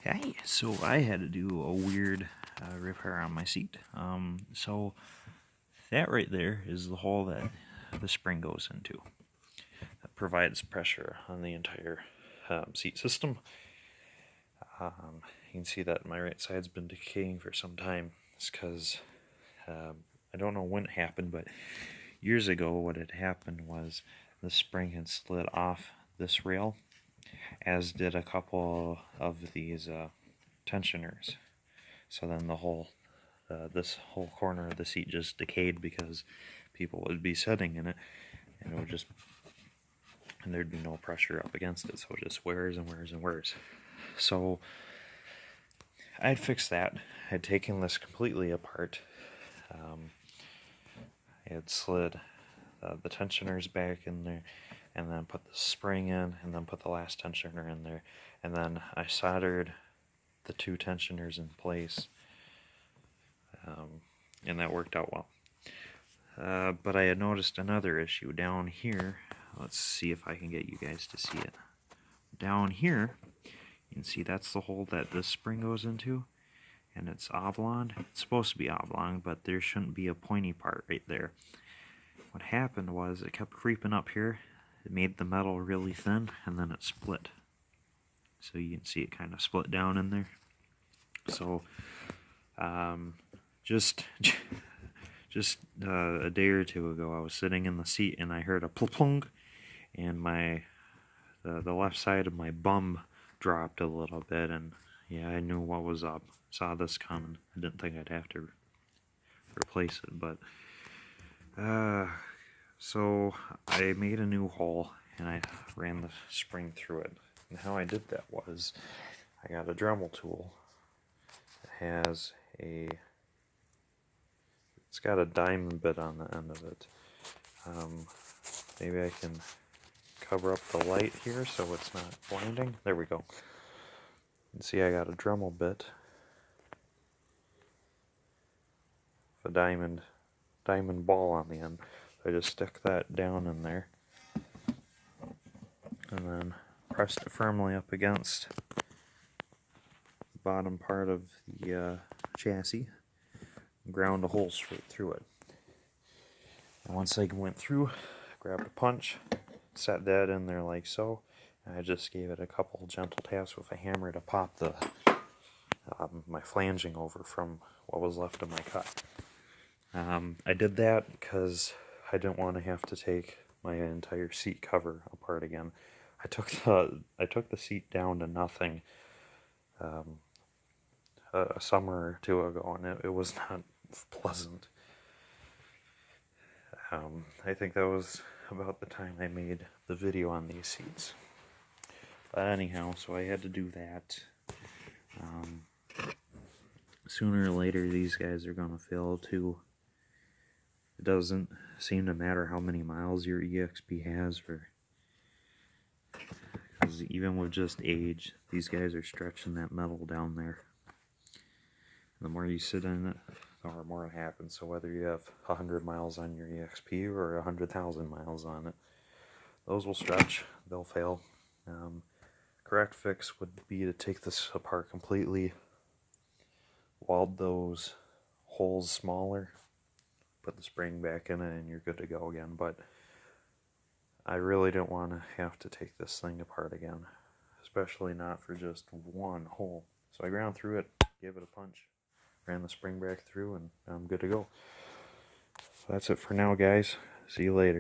Hey, so I had to do a weird repair on my seat. So that right there is the hole that the spring goes into. That provides pressure on the entire seat system. You can see that my right side's been decaying for some time. It's because I don't know when it happened, but years ago what had happened was the spring had slid off this rail, as did a couple of these tensioners. So then the whole this whole corner of the seat just decayed because people would be sitting in it, and it would just, and there'd be no pressure up against it, so it just wears and wears and wears. So I had fixed that. I had taken this completely apart. I had slid the tensioners back in there, and then put the spring in, and then put the last tensioner in there, and then I soldered the two tensioners in place, and that worked out well. But I had noticed another issue down here. Let's see if I can get you guys to see it. Down here, you can see that's the hole that this spring goes into, and it's oblong. It's supposed to be oblong, but there shouldn't be a pointy part right there. What happened was it kept creeping up here. It made the metal really thin, and then it split. So you can see it kind of split down in there. So just a day or two ago, I was sitting in the seat and I heard a plunk, and the left side of my bum dropped a little bit, and yeah, I knew what was up. Saw this coming. I didn't think I'd have to replace it, but so I made a new hole and I ran the spring through it. And how I did that was I got a Dremel tool. It has it's got a diamond bit on the end of it. Maybe I can cover up the light here so it's not blinding. There we go. You can see I got a Dremel bit, a diamond ball on the end. So I just stick that down in there, and then pressed it firmly up against the bottom part of the chassis, and ground a hole straight through it. And once I went through, grabbed a punch, set that in there like so, and I just gave it a couple gentle taps with a hammer to pop the my flanging over from what was left of my cut. I did that because I didn't want to have to take my entire seat cover apart again. I took the seat down to nothing a summer or two ago, and it was not pleasant. I think that was about the time I made the video on these seats. But anyhow, so I had to do that. Sooner or later, these guys are going to fail too. It doesn't seem to matter how many miles your EXP has, because even with just age, these guys are stretching that metal down there. And the more you sit in it, the more it happens. So whether you have 100 miles on your EXP or 100,000 miles on it, those will stretch, they'll fail. Correct fix would be to take this apart completely, weld those holes smaller, put the spring back in it, and you're good to go again. But I really don't want to have to take this thing apart again, especially not for just one hole. So I ground through it, gave it a punch, ran the spring back through, and I'm good to go. So that's it for now, guys. See you later.